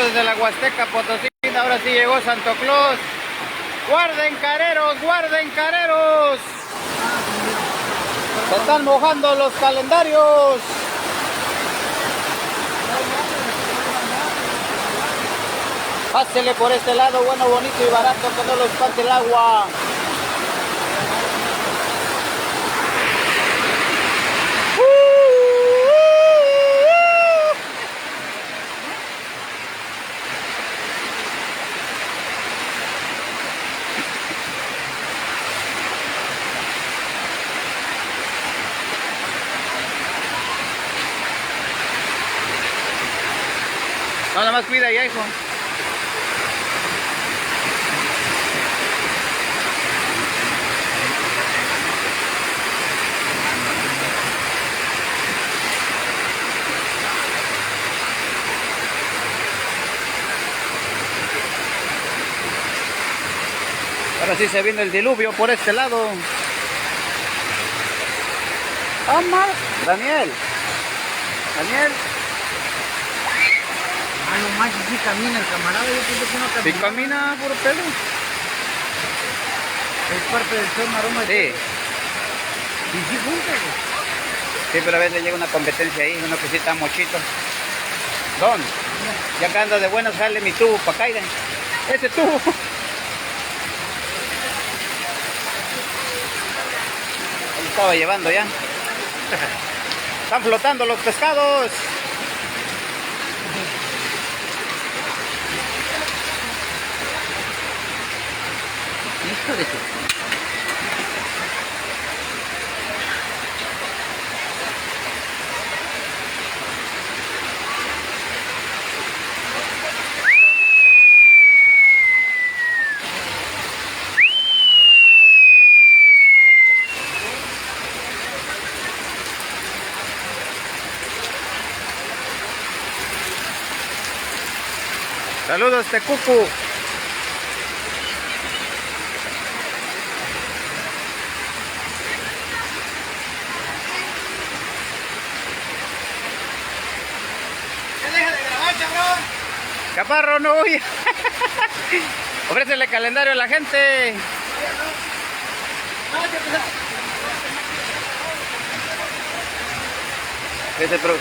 Saludos desde la Huasteca Potosí. Ahora sí llegó Santo Claus. ¡Guarden careros! ¡Guarden careros! Se están mojando los calendarios. Pásele por este lado, bueno, bonito y barato, que no lo espante el agua. Nada más cuida ya, hijo. Ahora sí se viene el diluvio por este lado. Omar. Daniel. Daniel. Ah, no manches, sí camina el camarada, yo pensé que no camina. Sí camina, puro pelo. Es parte del show maroma. Sí. Y sí juntos. Sí, pero a veces le llega una competencia ahí, uno que sí está mochito. Don, ya que anda de buenas, jale mi tubo para acá, miren. Ese tubo. Ahí estaba llevando ya. Están flotando los pescados. Hijo de tu... Saludos, Tecucu. Caparro, no huya. Ofrécele calendario a la gente. Vete, pro.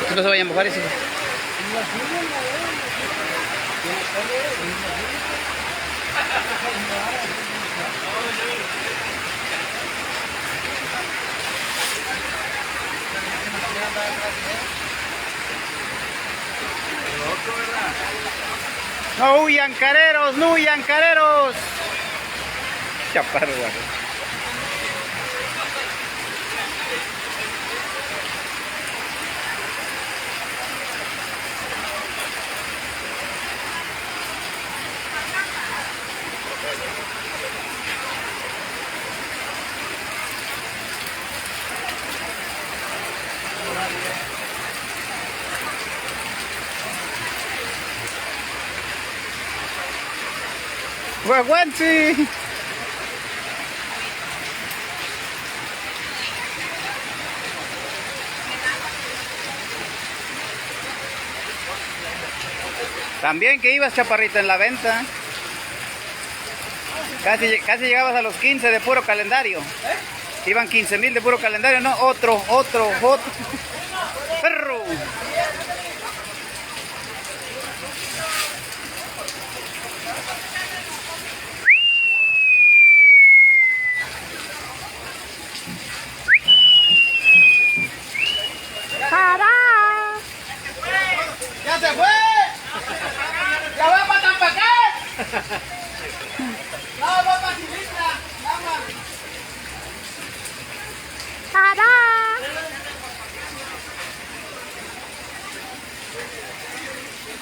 ¿Qué no se vaya a mojar ese? No huyan careros, no huyan careros. Chaparro, güey. Guaguanchi. También que ibas, chaparrita, en la venta. Casi llegabas a los 15 de puro calendario. Iban 15,000 de puro calendario, no, otro. Perro. ¡Ya se fue! ¡Ya va para Tampacán! ¡No, va para Gilitla! ¡Vamos! ¡Tarán!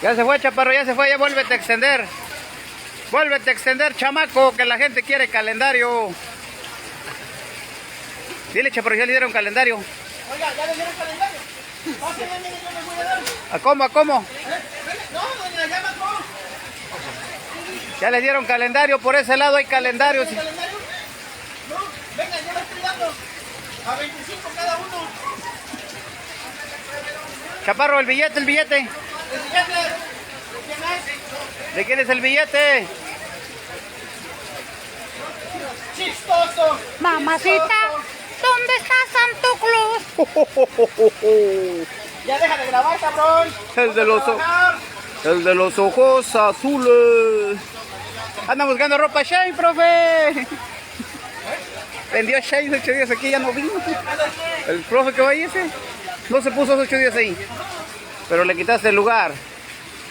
Ya se fue, Chaparro, ya se fue, ya vuélvete a extender. Vuélvete a extender, chamaco, que la gente quiere calendario. Dile, Chaparro, ya le dieron calendario. Oiga, ¿ya le dieron calendario? Ok, ya mire, yo les voy a dar. ¿A cómo, a cómo? No, doña, ya marcó. Ya le dieron calendario, por ese lado hay calendarios. ¿Calendario? No, venga, yo les estoy dando. A 25 cada uno. Chaparro, el billete, el billete. El billete. ¿De quién es? ¿De quién es el billete? Chistoso. Mamacita, ¿dónde está Santo Claus? Ya deja de grabar, cabrón. El de los, Vamos a trabajar. el de los ojos azules. Anda buscando ropa Shane, profe. Vendió Shane 8 días aquí, ya no vino. El profe que va ahí ese, no se puso 8 días ahí. Pero le quitaste el lugar.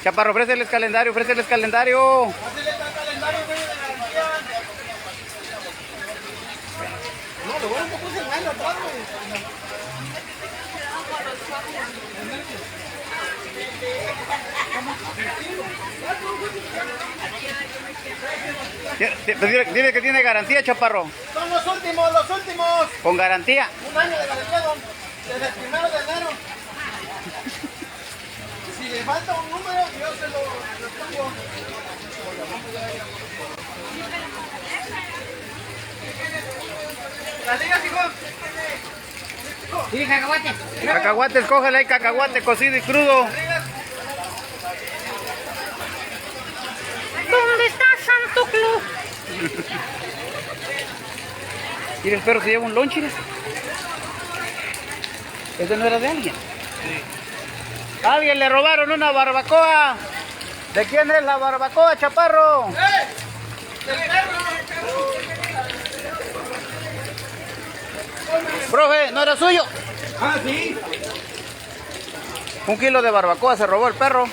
Chaparro, ofréceles calendario, ofréceles calendario. Hazle el calendario, güey, de garantía. No, lo bueno que puse el baño atrás, güey. Dile que tiene garantía, Chaparro. Son los últimos, los últimos. Con garantía. Un año de garantía, don. Desde el 1 de enero. Si le falta un número, yo se lo pongo. ¿Las ligas, hijo? Sí, cacahuate. Cacahuates, cógele ahí cacahuate cocido y crudo. ¿Dónde está Santo Claus? Mira, el perro se lleva un lonche. ¿Ese no era de alguien? Sí. Alguien le robaron una barbacoa. ¿De quién es la barbacoa, Chaparro? ¡Del perro! Profe, ¿no era suyo? Ah, sí. 1 kilo de barbacoa se robó el perro.